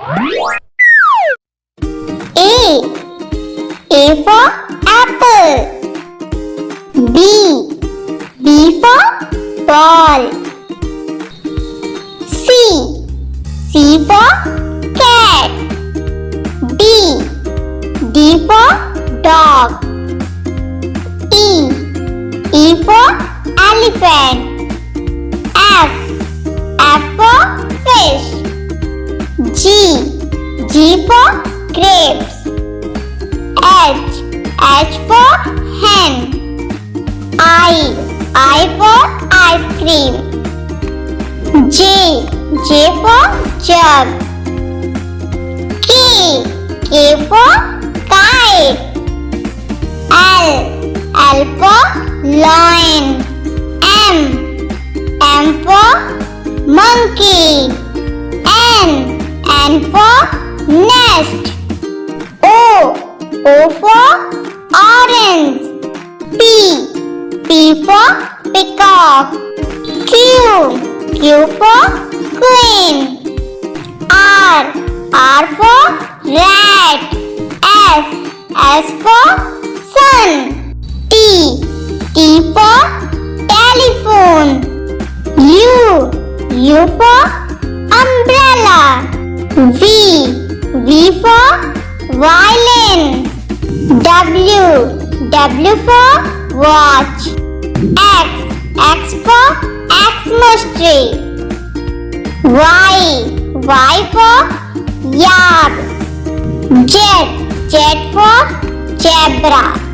A for apple. B for ball. C for cat. D for dog. E for elephant. F for fish. G for grapes. H for hen. I for ice cream. J for jug. K for kite. L for lion. M for monkey. N for nest. O for orange. P for peacock. Q for queen. R for rat. S for sun. T for telephone. U for umbrella. V for violin. W for watch. X for Xmas tree. Y for yard. Z for zebra.